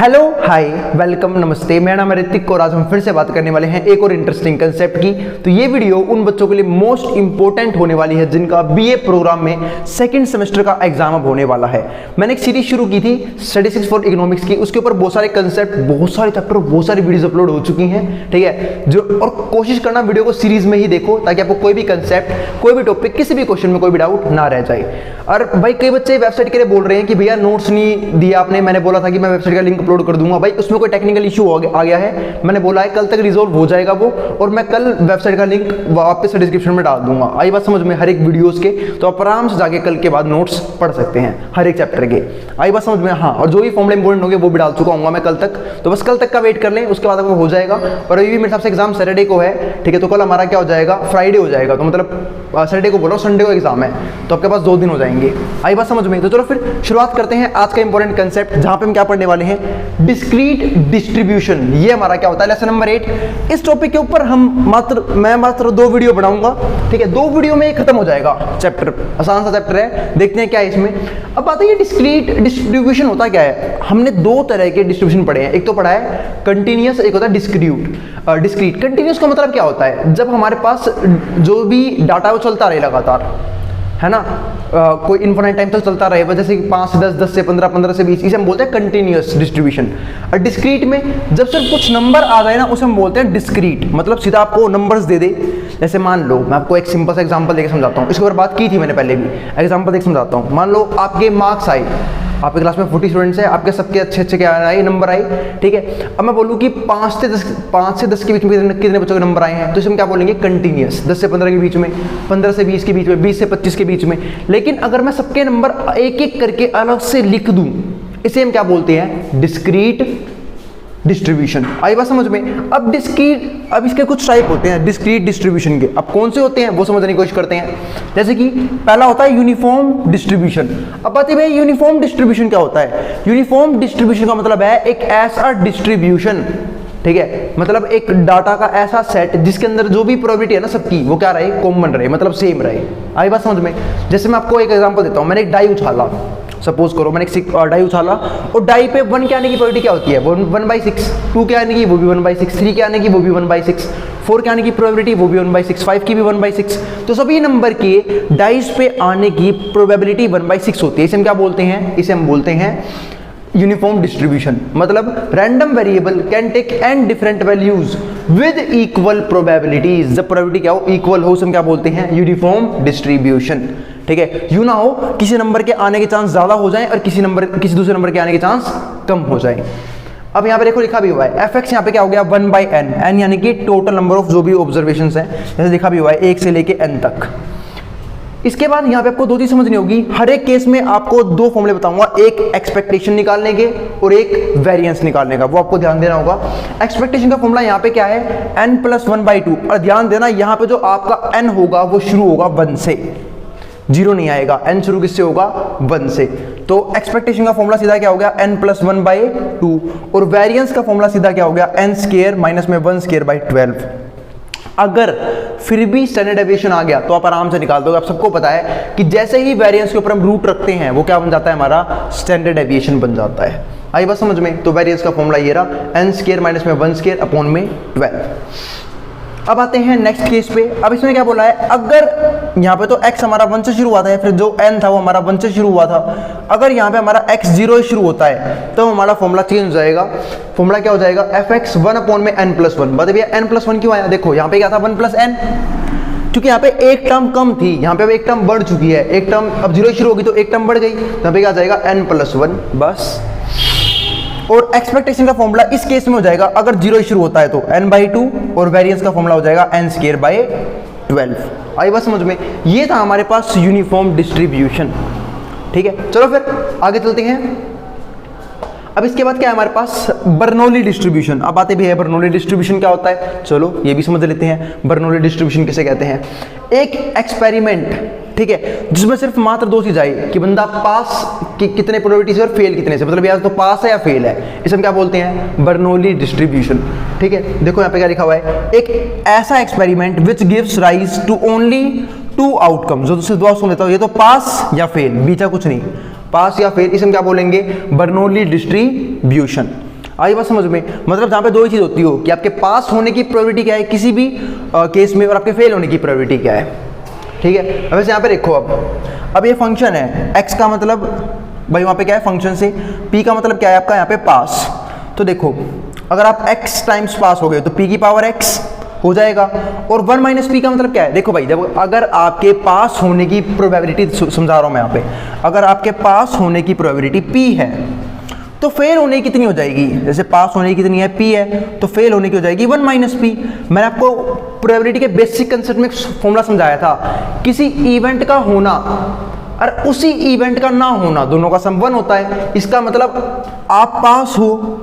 Hello hi welcome नमस्ते, मेरा नाम है ऋतिक और आज हम फिर से बात करने वाले हैं एक और इंटरेस्टिंग कंसेप्ट की। तो ये वीडियो उन बच्चों के लिए मोस्ट इंपॉर्टेंट होने वाली है जिनका बीए प्रोग्राम में सेकंड सेमेस्टर का एग्जाम अब होने वाला है। मैंने एक सीरीज शुरू की थी स्टैटिस्टिक्स फॉर इकोनॉमिक्स की, उसके ऊपर बहुत सारे कंसेप्ट, बहुत सारे चैप्टर, बहुत सारी वीडियोज अपलोड हो चुकी हैं, ठीक है। जो और कोशिश करना वीडियो को सीरीज में ही देखो ताकि आपको कोई भी कंसेप्ट, कोई भी टॉपिक, किसी भी क्वेश्चन में कोई भी डाउट ना रह जाए। और भाई कई बच्चे वेबसाइट के लिए बोल रहे हैं कि भैया नोट्स नहीं दिया आपने, मैंने बोला था कि मैं वेबसाइट का लिंक अपलोड कर दूंगा। भाई उसमें कोई टेक्निकल इशू आ गया है, मैंने बोला है कल तक रिजोल्व हो जाएगा वो, और मैं कल वेबसाइट का लिंक वापस से डिस्क्रिप्शन में डाल दूंगा। आई बात समझ में हर एक वीडियोस के, तो आप आराम से जाके कल के बाद नोट्स पढ़ सकते हैं हर एक चैप्टर के। आई बात समझ में? हाँ, और जो भी फॉर्मूले इंपॉर्टेंट होंगे वो भी डाल चुका हूँ मैं कल तक, तो बस कल तक का वेट कर लें, उसके बाद आपको हो जाएगा। और अभी भी मेरे हिसाब से एग्जाम सैटरडे को है, ठीक है, तो कल हमारा क्या हो जाएगा, फ्राइडे हो जाएगा, तो मतलब सैटरडे को बोलो, संडे को एग्जाम है, तो आपके पास 2 दिन हो जाएंगे। आई बात समझ में? तो चलो फिर शुरुआत करते हैं आज का इंपॉर्टेंट कंसेप्ट, जहां पे हम क्या पढ़ने वाले हैं, डिस्क्रीट डिस्ट्रीब्यूशन। ये हमारा क्या होता है, लेसन नंबर 8। इस टॉपिक के ऊपर मैं मात्र 2 वीडियो बनाऊंगा, ठीक है, 2 वीडियो में खत्म हो जाएगा चैप्टर। आसान सा चैप्टर है, देखते हैं क्या है इसमें। अब बात है डिस्क्रीट डिस्ट्रीब्यूशन होता क्या है। हमने 2 तरह के डिस्ट्रीब्यूशन पढ़े हैं, एक तो पढ़ा है कंटिन्यूअस, एक होता है डिस्क्रीट। कंटिन्यूअस का मतलब क्या होता है, जब हमारे पास जो भी डाटा है वो चलता रहे लगातार, है ना, कोई इनफाइनाइट टाइम तक चलता रहे, जैसे कि 5 से 10, 10 से 15, 15 से 20, इसे हम बोलते हैं कंटिन्यूअस डिस्ट्रीब्यूशन। और डिस्क्रीट में जब सिर्फ कुछ नंबर आ गए ना, उसे हम बोलते हैं डिस्क्रीट, मतलब सीधा आपको नंबर्स दे दे। जैसे मान लो, मैं आपको एक सिंपल सा एग्जांपल देकर समझाता हूँ, इसके ऊपर बात की थी मैंने पहले भी, एग्जांपल देकर समझाता हूँ। मान लो आपके मार्क्स आए, आपके क्लास में 40 स्टूडेंट्स हैं, आपके सबके अच्छे क्या आए, नंबर आए, ठीक है। अब मैं बोलूँ कि 5 से 10 के बीच में कितने बच्चों के नंबर आए हैं, तो इसे हम क्या बोलेंगे, कंटिन्यूअस। 10 से 15 के बीच में, 15 से 20 के बीच में, 20 से 25 के बीच में। लेकिन अगर मैं सबके नंबर एक एक करके अलग से लिख दूं, इसे हम क्या बोलते हैं, डिस्क्रीट डिस्ट्रीब्यूशन। आई बात समझ में? अब इसके कुछ टाइप होते हैं डिस्क्रीट डिस्ट्रीब्यूशन के। अब कौन से होते हैं वो समझने की कोशिश करते हैं। जैसे कि पहला होता है यूनिफॉर्म डिस्ट्रीब्यूशन। अब बात है यूनिफॉर्म डिस्ट्रीब्यूशन क्या होता है। यूनिफॉर्म डिस्ट्रीब्यूशन का मतलब है एक ऐसा डिस्ट्रीब्यूशन, ठीक है, मतलब एक डाटा का ऐसा सेट जिसके अंदर जो भी प्रोबेबिलिटी है ना सबकी, वो क्या रहे, कॉमन रहे, मतलब सेम रहे। आई बात समझ में? जैसे मैं आपको एक एग्जांपल देता हूं, मैंने एक डाई उछाला, सपोज करो मैंने एक डाई उछाला, और डाई पे 1 के आने की प्रोबेबिलिटी क्या होती है, 1/6, 2 के आने की वो भी 1/6, 3 के आने की वो भी 1/6, 4 के आने की प्रोबेबिलिटी वो भी 1/6, 5 की भी 1/6। तो सभी नंबर के डाइस पे आने की प्रोबेबिलिटी 1/6 होती है। इसे हम क्या बोलते हैं, इसे हम बोलते हैं यूनिफॉर्म डिस्ट्रीब्यूशन। मतलब random variable can take an different values with equal probabilities. जब प्रोबेबिलिटी क्या हो, इक्वल हो, हम क्या बोलते हैं, यूनिफॉर्म डिस्ट्रीब्यूशन, ठीक है। यूं ना हो किसी नंबर के आने के चांस ज्यादा हो जाएं और किसी दूसरे नंबर के आने के चांस कम हो जाएं। अब यहाँ पे देखो लिखा भी हुआ है fx, यहाँ पे क्या हो गया 1/n, n यानी कि टोटल नंबर ऑफ जो भी ऑब्जर्वेशंस हैं, जैसे लिखा भी हुआ है 1 से लेके n तक। इसके बाद यहाँ पे आपको 2 चीज समझनी होगी। हर एक केस में आपको 2 फॉर्मूले बताऊंगा, एक एक्सपेक्टेशन निकालने के और एक वेरिएंस निकालने का, वो आपको ध्यान देना होगा। एक्सपेक्टेशन का फॉर्मूला यहाँ पे क्या है, n+1/2। और ध्यान देना यहाँ पे जो आपका n होगा वो शुरू होगा 1 से, 0 नहीं आएगा। n शुरू किससे होगा, 1 से। तो एक्सपेक्टेशन का फॉर्मूला सीधा क्या हो गया, n+1/2, और वेरिएंस का फॉर्मूला सीधा क्या हो गया, n² माइनस में 1²/12। अगर फिर भी स्टैंडर्ड डेविएशन आ गया तो आप आराम से निकाल दोगे। आप सबको पता है कि जैसे ही वेरिएंस के ऊपर हम रूट रखते हैं वो क्या बन जाता है, हमारा स्टैंडर्ड डेविएशन बन जाता है। आई बात समझ में? तो वेरिएंस का फॉर्मूला ये रहा, n² माइनस में 1²/12। अब आते हैं नेक्स्ट केस पे। अब इसमें क्या बोला है, अगर यहाँ पे तो x हमारा 1 से शुरू हुआ था, फिर जो n था वो हमारा 1 से शुरू हुआ था। अगर यहाँ पे हमारा x 0 शुरू होता है तो हमारा फॉर्मूला चेंज हो जाएगा। फॉर्मूला क्या हो जाएगा, fx 1/n+1। बताइए भैया n+1 क्यों आया, देखो यहाँ पे क्या था 1+n, क्योंकि यहाँ पे एक टर्म कम थी, यहाँ पे अब एक टर्म बढ़ चुकी है। एक टर्म अब 0 शुरू होगी तो एक टर्म बढ़ गई, यहाँ पे क्या आ जाएगा n+1 बस। और एक्सपेक्टेशन का फॉर्मूला इस केस में हो जाएगा, अगर 0 शुरू होता है तो n/2, और वेरिएंस का फॉर्मूला हो जाएगा n²/12। आई बात समझ में? ये था हमारे पास यूनिफॉर्म डिस्ट्रीब्यूशन, ठीक है। चलो फिर आगे चलते हैं। अब इसके बाद क्या है हमारे पास, बर्नौली डिस्ट्रीब्यूशन। अब आते भी है बर्नौली डिस्ट्रीब्यूशन क्या होता है, चलो ये भी समझ लेते हैं। बर्नौली डिस्ट्रीब्यूशन किसे कहते हैं, एक एक्सपेरिमेंट, ठीक है, जिसमें सिर्फ मात्र 2 चीज आई कि बंदा पास की कितने प्रोबेबिलिटी से और फेल कितने से, मतलब या तो पास है या फेल है। इसे हम क्या बोलते हैं, बर्नौली डिस्ट्रीब्यूशन, ठीक है। देखो यहाँ पे क्या लिखा हुआ है, एक ऐसा experiment which gives rise to only 2 outcome. जो सिर्फ 2 आउटकम देता हो, ये तो पास या फेल, बीचा कुछ नहीं, पास या फेल। इसे हम क्या बोलेंगे, बर्नौली डिस्ट्रीब्यूशन। आई बात समझ में? मतलब जहाँ पे दो ही चीज़ होती हो कि आपके पास होने की प्रोबेबिलिटी क्या है किसी भी केस में, और आपके फेल होने की प्रोबेबिलिटी क्या है। ठीक है, अब वैसे यहाँ पे देखो, अब ये फंक्शन है, x का मतलब भाई वहाँ पे क्या है फंक्शन से, p का मतलब क्या है आपका यहाँ पे पास। तो देखो अगर आप x टाइम्स पास हो गए तो p की पावर x हो जाएगा, और 1 माइनस पी का मतलब क्या है? देखो भाई जब अगर आपके पास होने की प्रोबेबिलिटी समझा रहा हूँ मैं यहाँ पे, अगर आपके पास होने की प्रोबेबिलिटी p है तो फेल होने की कितनी हो जाएगी? जैसे पास होने की कितनी है p है, तो फेल होने की हो जाएगी 1 माइनस पी। मैंने आपको प्रोबेबिलिटी के बेसिक कंसेप्ट में फॉर्मूला समझाया था, किसी इवेंट का होना और उसी इवेंट का ना होना दोनों का सम 1 होता है। इसका मतलब आप पास हो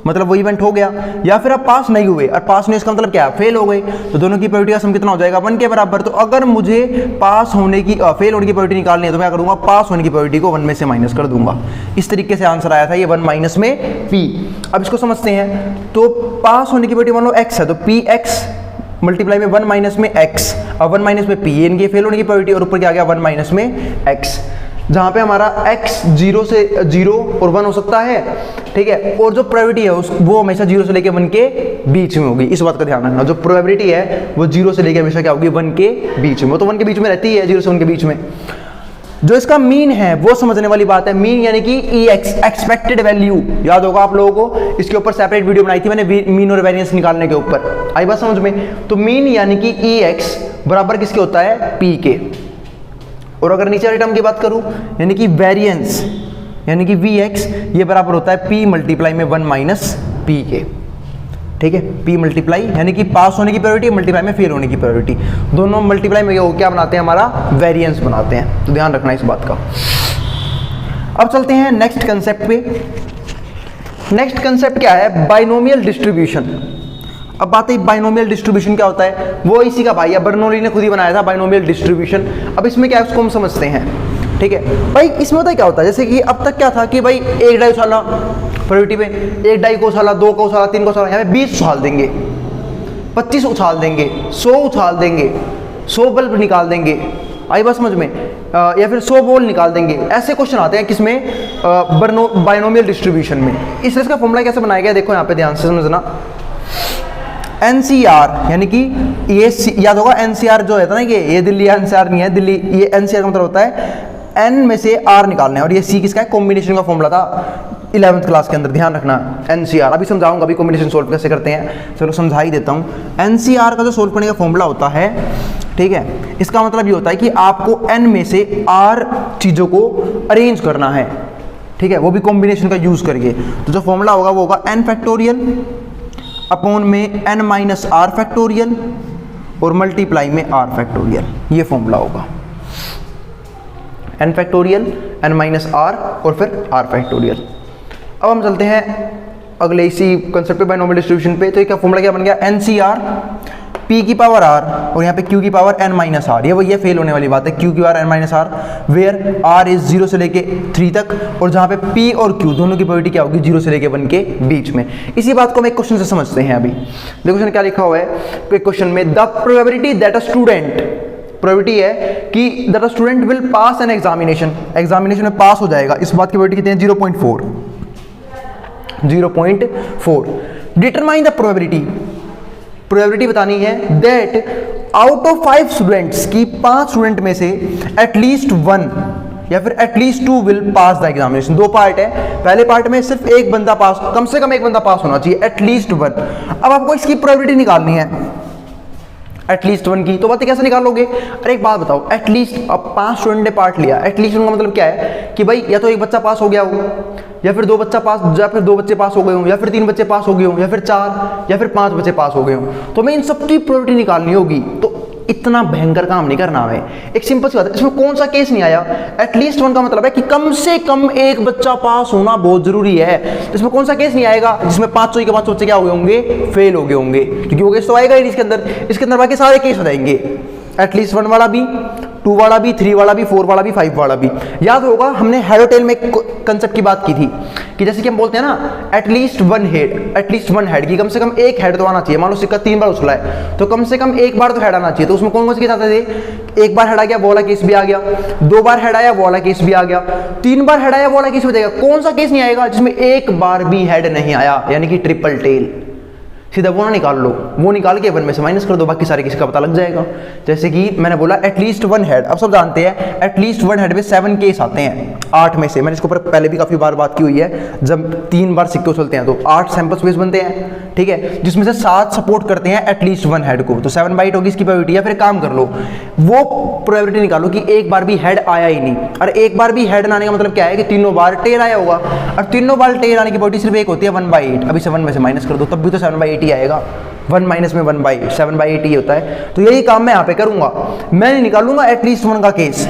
मतलब वो इवेंट हो गया, या फिर आप पास नहीं हुए, और पास नहीं इसका मतलब क्या है? फेल हो गए, तो दोनों की प्रोबेबिलिटी का सम कितना हो जाएगा? 1 के बराबर। तो अगर मुझे पास होने की फेल होने की प्रोबेबिलिटी निकालनी है तो मैं करूंगा पास होने की प्रोबेबिलिटी को 1 में से माइनस कर दूंगा। इस तरीके से आंसर आया था ये 1 माइनस में p। अब इसको समझते हैं, तो पास होने की प्रोबेबिलिटी मान लो x है, तो पी एक्स मल्टीप्लाई में 1 माइनस में x, अब 1 माइनस में p, ये इनके फेल होने की प्रोबेबिलिटी, और ऊपर क्या आ गया 1 माइनस में x, जहाँ पे हमारा x 0 से 0 और 1 हो सकता है। ठीक है, और जो प्रोबेबिलिटी है वो हमेशा 0 से लेके 1 के बीच में होगी, इस बात का ध्यान रखना। जो प्रोबेबिलिटी है वो 0 से लेके हमेशा क्या होगी? 1 के बीच में, वो तो 1 के बीच में रहती है, 0 से 1 के बीच में। जो इसका मीन है वो समझने वाली बात है, मीन यानी कि एक्सपेक्टेड वैल्यू, याद होगा आप लोगों को, इसके ऊपर सेपरेट वीडियो बनाई थी मैंने मीन और वेरिएंस निकालने के ऊपर, आई बात समझ में? तो मीन यानी कि EX बराबर किसके होता है? P के। और अगर नीचे वाली टर्म की बात करूं यानी कि वेरिएंस यानी कि VX, ये बराबर होता है P मल्टीप्लाई में 1 माइनस P के। ठीक है, P मल्टीप्लाई यानी कि पास होने की प्रोबेबिलिटी मल्टीप्लाई में फेल होने की प्रोबेबिलिटी, दोनों मल्टीप्लाई में क्या बनाते हैं? हमारा वेरिएंस बनाते हैं, तो ध्यान रखना इस बात का। अब चलते हैं नेक्स्ट कंसेप्ट पे। नेक्स्ट कंसेप्ट क्या है? Binomial distribution. अब बात है बाइनोमियल डिस्ट्रीब्यूशन क्या होता है, वो इसी का भाई है, बर्नौली ने खुद ही बनाया था बाइनोमियल डिस्ट्रीब्यूशन। अब इसमें क्या है उसको हम समझते हैं। ठीक है भाई, इसमें होता है क्या होता है, जैसे कि अब तक क्या था कि भाई एक डाई उछाला प्रोबेबिलिटी में, एक डाई को उछाला, 2 को उछाला, 3 को उछाला, यहाँ पे 20 उछाल देंगे, 25 उछाल देंगे, 100 उछाल देंगे, 100 बल्ब निकाल देंगे, आई बात समझ में? या फिर 100 बॉल निकाल देंगे। ऐसे क्वेश्चन आते हैं किसमें? बाइनोमियल डिस्ट्रीब्यूशन में। इसलिए इसका फॉर्मूला कैसे बनाया गया देखो यहाँ पे ध्यान से समझना। NCR यानी कि ये याद होगा, NCR जो है ना, ये दिल्ली NCR नहीं है, दिल्ली ये NCR का मतलब होता है N में से R निकालना है, और ये C किसका है? कॉम्बिनेशन का फॉर्मूला था 11th क्लास के अंदर, ध्यान रखना। NCR अभी समझाऊंगा, अभी कॉम्बिनेशन सोल्व कैसे करते हैं, चलो समझा ही देता हूँ। NCR का जो सोल्व करने का फॉर्मूला होता है, ठीक है, इसका मतलब ये होता है कि आपको N में से R चीज़ों को अरेंज करना है। ठीक है, वो भी कॉम्बिनेशन का यूज़ करके। तो जो फॉर्मूला होगा वो होगा n फैक्टोरियल अपॉन में n माइनस आर फैक्टोरियल और मल्टीप्लाई में r फैक्टोरियल, ये फॉर्मूला होगा। n factorial, n minus r और फिर r फैक्टोरियल। अब हम चलते हैं अगले इसी कंसेप्ट पे, बाइनोमियल डिस्ट्रीब्यूशन पे। तो ये क्या फॉर्मूला क्या बन गया? NCR p की पावर r और यहाँ पे q की पावर n माइनस आर, ये वही है फेल होने वाली बात है, q की power n minus r, where r is 0 से लेके 3 तक, और जहाँ पे p और q दोनों की प्रोबेबिलिटी क्या होगी? 0 से लेके 1 के बीच में। इसी बात को हम एक क्वेश्चन से समझते हैं। अभी देखो क्वेश्चन क्या लिखा हुआ है क्वेश्चन में, the probability that a student, probability है कि that a student will pass an examination, examination में पास हो जाएगा, इस बात की प्रोबेबिलिटी कितनी है? 0.4। डिटरमाइन द प्रोबेबिलिटी, प्रोबेबिलिटी बतानी है दैट आउट ऑफ 5 स्टूडेंट्स की 5 स्टूडेंट में से एटलीस्ट 1 या फिर at least 2 will pass the examination. 2 part है, पहले पार्ट में सिर्फ एक बंदा पास, कम से कम एक बंदा पास होना चाहिए, एटलीस्ट 1। अब आपको इसकी प्रोबेबिलिटी निकालनी है एटलीस्ट 1 की, तो बातें कैसे निकालोगे? अरे एक बात बताओ, एटलीस्ट अब 5 स्टूडेंट ने पार्ट लिया, एटलीस्ट उनका मतलब क्या है कि भाई या तो एक बच्चा पास हो गया हो, या फिर 2 बच्चा पास, या फिर 2 बच्चे पास हो गए हों, या फिर 3 बच्चे पास हो गए हों, या फिर 4 या फिर 5 बच्चे पास हो गए हों। तो हमें इन सब की प्रोबेबिलिटी निकालनी होगी। तो इतना भयंकर काम नहीं करना हमें, एक सिंपल सी बात है। इसमें कौन सा केस नहीं आया? एटलीस्ट 1 का मतलब है कि कम से कम एक बच्चा पास होना बहुत जरूरी है। तो इसमें कौन सा केस नहीं आएगा जिसमें 500 के 500 बच्चे क्या हो गए होंगे? फेल हो गए होंगे, क्योंकि वो केस तो आएगा ही इसके अंदर। इसके अंदर बाकी सारे केस हो जाएंगे, एटलीस्ट 1 वाला भी, 2 वाला भी, 3 वाला भी, 4 वाला भी, 5 वाला भी। याद होगा हमने हेड टेल में कंसेप्ट की बात की थी कि जैसे कि हम बोलते हैं ना एटलीस्ट वन हेड की कम से कम एक हेड तो आना चाहिए। मान लो सिक्का 3 बार उछला है तो कम से कम एक बार तो हेड आना चाहिए। तो उसमें कौन कौन से केस आते थे? एक बार हेड आ गया वो वाला केस भी आ गया, 2 बार हेड आया वो वाला केस भी आ गया, 3 बार हेड आया वो वाला केस भी आ जाएगा। कौन सा केस नहीं आएगा जिसमें एक बार भी हेड नहीं आया, यानी कि ट्रिपल टेल। सीधा वो ना निकाल लो, वो निकाल के 1 में से माइनस कर दो, बाकी सारे किसी का पता लग जाएगा। जैसे कि मैंने बोला एटलीस्ट वन हेड, अब सब जानते हैं एटलीस्ट वन हेड में 7 केस आते हैं 8 में से। मैंने इसके ऊपर पहले भी काफी बार बात की हुई है, जब 3 बार सिक्के उछलते हैं तो 8 सैंपल स्पेस बनते हैं, ठीक है, जिसमें से 7 सपोर्ट करते हैं एटलीस्ट वन हेड को। तो 7/8 होगी इसकी प्रोबेबिलिटी। या फिर काम कर लो, वो प्रोबेबिलिटी निकालो कि एक बार भी हेड आया ही नहीं। और एक बार भी हेड ना आने का मतलब क्या है कि तीनों बार टेल आया होगा, और तीनों बार टेल आने की प्रोबेबिलिटी सिर्फ एक होती है 1/8। अभी 7 में से माइनस कर दो तब भी तो 7/8 ही आएगा। 1 माइनस में 1/8, 7/8 ही होता है। तो यही काम मैं यहाँ पे करूंगा, मैं नहीं निकालूंगा एटलीस्ट वन का केस,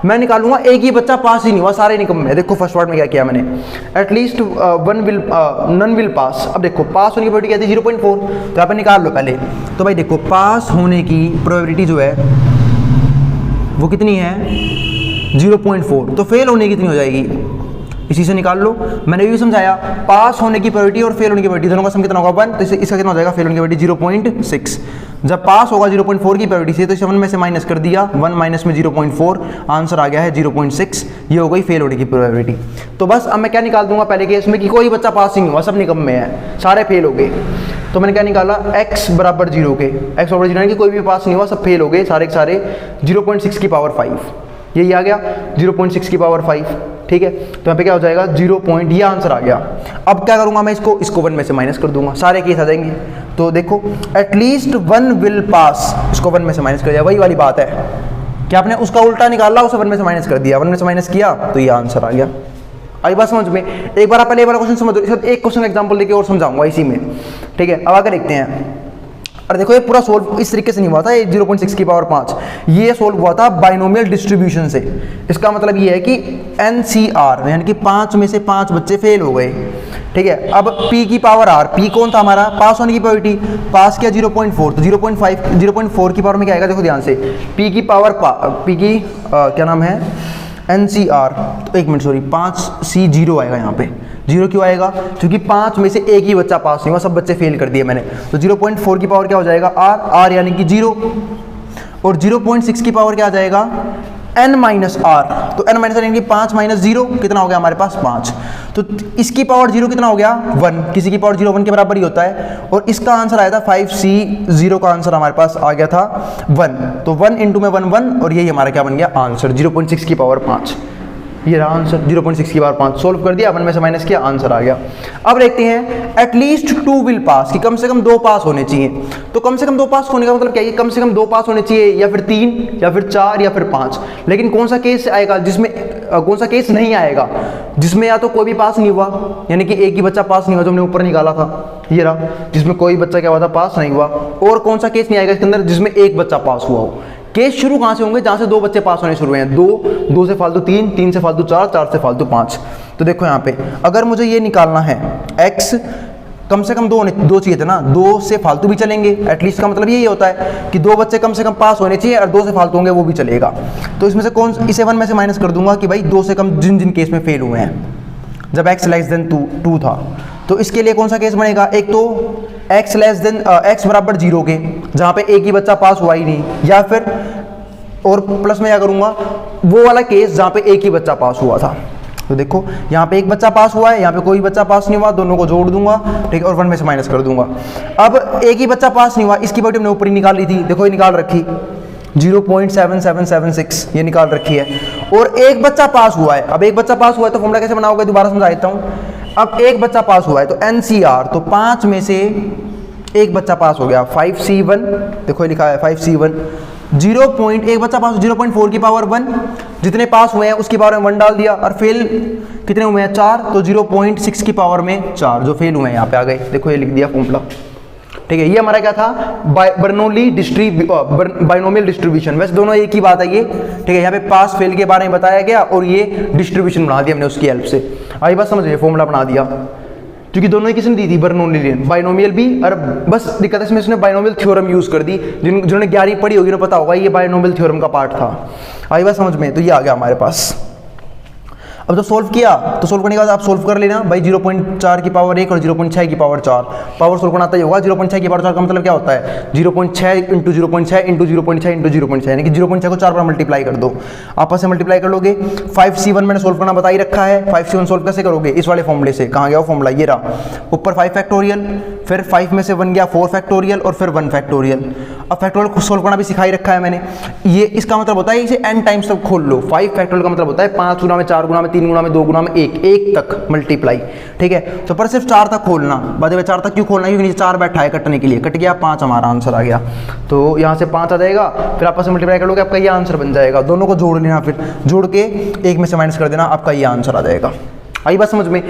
मैं निकालूंगा एक ही बच्चा पास ही नहीं हुआ, सारे निकम्मे। देखो फर्स्ट वर्ड में क्या किया मैंने, एटलीस्ट नन विल पास। अब देखो पास होने की प्रोबेबिलिटी क्या थी 0.4, तो यहाँ पे निकाल लो पहले। तो भाई देखो पास होने की प्रोबेबिलिटी जो है वो कितनी है 0.4, तो फेल होने की कितनी हो जाएगी इसी से निकाल लो। मैंने भी समझाया पास होने की प्रोबेबिलिटी और फेल होने की प्रोबेबिलिटी दोनों का सम कितना होगा 1, तो इसका कितना हो जाएगा फेल होने की प्रोबेबिलिटी 0.6। जब पास होगा 0.4 की प्रोबेबिलिटी से तो 7 में से माइनस कर दिया, 1 माइनस में 0.4, आंसर आ गया है 0.6। ये हो गई फेल होने की प्रोबेबिलिटी। तो बस अब मैं क्या निकाल दूंगा पहले केस में कि कोई बच्चा पास ही नहीं हुआ, सब निकम्मे हैं, सारे फेल हो गए। तो मैंने क्या निकाला x बराबर 0 के, x बराबर 0 कि कोई भी पास नहीं हुआ, सब फेल हो गए सारे के सारे। 0.6 की पावर 5 यही आ गया, 0.6 की पावर 5, ठीक है। तो यहाँ पे क्या हो जाएगा 0. ये आंसर आ गया। अब क्या करूंगा मैं इसको 1 में से माइनस कर दूंगा, सारे केस आ जाएंगे। तो देखो एटलीस्ट वन विल पास, इसको 1 में से माइनस कर दिया, वही वाली बात है कि आपने उसका उल्टा निकाला, उसे 1 में से माइनस कर दिया, 1 में से माइनस किया तो ये आंसर आ गया। आई बात समझ में? एक बार आप पहले वाला क्वेश्चन समझ लो, एक क्वेश्चन एग्जाम्पल देके और समझाऊंगा इसी में, ठीक है। अब आगे देखते हैं। और देखो ये पूरा सोल्व इस तरीके से नहीं हुआ था, ये 0.6 की पावर 5 ये सोल्व हुआ था बाइनोमियल डिस्ट्रीब्यूशन से। इसका मतलब ये है कि NCR यानी कि 5 में से 5 बच्चे फेल हो गए, ठीक है। अब P की पावर R, P कौन था हमारा पास होने की प्रोबेबिलिटी, पास किया 0.4, तो 0.4 की पावर में क्या आएगा देखो ध्यान से, P की पावर P की क्या नाम है NCR, तो 1 मिनट सॉरी 5C 0 आएगा यहाँ पे। 0 क्यों आएगा? क्योंकि 5 में से एक ही बच्चा पास नहीं हुआ, सब बच्चे फेल कर दिए मैंने। तो 0.4 की पावर क्या हो जाएगा R यानी कि 0, और 0.6 की पावर क्या आ जाएगा n माइनस R, तो n माइनस R यानी कि 5 माइनस 0 कितना हो गया हमारे पास 5, तो इसकी पावर 0 कितना हो गया 1, किसी की पावर 0 1 के बराबर ही होता है। और इसका आंसर आया था 5C 0 का आंसर हमारे पास आ गया था 1, तो 1 इंटू में 1 1, और यही हमारा क्या बन गया आंसर 0.6 की पावर 5। ये रहा आंसर 0.6 की पावर 5, सोल्व कर दिया, 1 में से माइनस किया, आंसर आ गया। अब देखते हैं एटलीस्ट 2 विल पास, कि कम से कम 2 पास होने चाहिए। तो कम से कम 2 पास होने का मतलब क्या है? कम से कम 2 पास होने चाहिए, या फिर 3 या फिर 4 या फिर 5। लेकिन कौन सा केस आएगा जिसमें कौन सा केस नहीं आएगा जिसमें या तो कोई भी पास नहीं हुआ, यानी कि एक ही बच्चा पास नहीं हुआ जो हमने ऊपर निकाला था, ये रहा, जिसमें कोई बच्चा क्या हुआ था पास नहीं हुआ। और कौन सा केस नहीं आएगा इसके अंदर जिसमें एक बच्चा पास हुआ हो। केस शुरू कहां से होंगे? जहां से 2 बच्चे पास होने शुरू हुए हैं, 2 से फालतू 3, 3 से फालतू 4, 4 से फालतू 5। तो देखो यहाँ पे अगर मुझे ये निकालना है x, कम से कम 2 चाहिए थे ना, 2 से फालतू भी चलेंगे, एटलीस्ट का मतलब यही होता है कि 2 बच्चे कम से कम पास होने चाहिए, और 2 से फालतू होंगे वो भी चलेगा। तो इसमें से इसे 1 में से माइनस कर दूंगा कि भाई 2 से कम जिन जिन केस में फेल हुए हैं, जब x लेस देन 2 था। तो इसके लिए कौन सा केस बनेगा? एक तो x बराबर 0 के, जहां पे एक ही बच्चा पास हुआ ही नहीं, या फिर और प्लस में क्या करूंगा वो वाला केस जहां पे एक ही बच्चा पास हुआ था। तो देखो यहाँ पे एक बच्चा पास हुआ है, यहाँ पे कोई बच्चा पास नहीं हुआ, दोनों को जोड़ दूंगा, ठीक है, और 1 में से माइनस कर दूंगा। अब एक ही बच्चा पास नहीं हुआ, इसकी वैल्यू हमने ऊपर ही निकाल ली थी, देखो ये निकाल रखी 0.7776 ये निकाल रखी है। और एक बच्चा पास हुआ है, अब एक बच्चा पास हुआ है तो फॉर्मूला कैसे बनाओगे दोबारा समझा देता हूँ। अब एक बच्चा पास हुआ है तो NCR, तो 5 में से एक बच्चा पास हो गया 5C1, देखो ये लिखा है 5C1। एक बच्चा पास 0.4 की पावर 1, जितने पास हुए हैं उसकी पावर में 1 डाल दिया, और फेल कितने हुए हैं 4, तो 0.6 की पावर में 4 जो फेल हुए हैं यहाँ पे आ गए, देखो ये लिख दिया फॉर्मूला, ठीक है। ये हमारा क्या था बाइनोमियल डिस्ट्रीब्यूशन। वैसे दोनों एक ही बात है ये, ठीक है। यहाँ पे पास फेल के बारे में बताया गया और ये डिस्ट्रीब्यूशन बना दिया हमने उसकी हेल्प से। आई बात समझ गए, फॉर्मूला बना दिया, क्योंकि दोनों ही किसने दी थी, बर्नौलियन, बाइनोमियल भी। और बस दिक्कत इसमें इसने बाइनोमियल थ्योरम यूज़ कर दी, जिन्होंने 11वीं पढ़ी होगी उन्हें पता होगा ये बाइनोमियल थ्योरम का पार्ट था। आई बात समझ में? तो ये आ गया हमारे पास। अब जब सोल्व किया तो सोल्व करने के बाद आप सोल्व कर लेना भाई 0.4 की पावर 1 और 0.6 की पावर 4, पावर सोल्व करना आता ही होगा। 0.6 की पावर 4 का मतलब क्या होता है, 0.6 इंटू 0.6 इंटू 0.6 इंटू 0.6, यानी कि 0.6 को 4 बार मल्टीप्लाई कर दो, आपस में मल्टीप्लाई कर लोगे। 5c1 मैंने सोल्व करना बता ही रखा है। 5c1 सोल्व कैसे करोगे, इस वाले फॉर्मूले से। कहाँ गया वो फॉर्मूला, ये रहा, ऊपर 5 फैक्टोरियल, फिर 5 में से 1 गया 4 फैक्टोरियल और फिर 1 फैक्टोरियल। अब फैक्टोरियल को सोल्व करना भी सिखा ही रखा है मैंने। ये इसका मतलब होता है इसे n टाइम्स तक खोल लो। 5 फैक्टोरियल का मतलब होता है 5 गुना में 4 गुना में 3 गुना में 2 गुना में 1 तक मल्टीप्लाई, ठीक है। तो पर सिर्फ 4 तक खोलना, बाद में 4 तक क्यों खोलना, क्योंकि नीचे 4 बैठा है कटने के लिए, कट गया 5 हमारा आंसर आ गया। तो यहाँ से 5 आ जाएगा, फिर आपस में मल्टीप्लाई कर लोगे, आपका ये आंसर बन जाएगा। दोनों को जोड़ लेना, फिर जोड़ के 1 में से माइनस कर देना, आपका ये आंसर आ जाएगा। आई बात समझ में?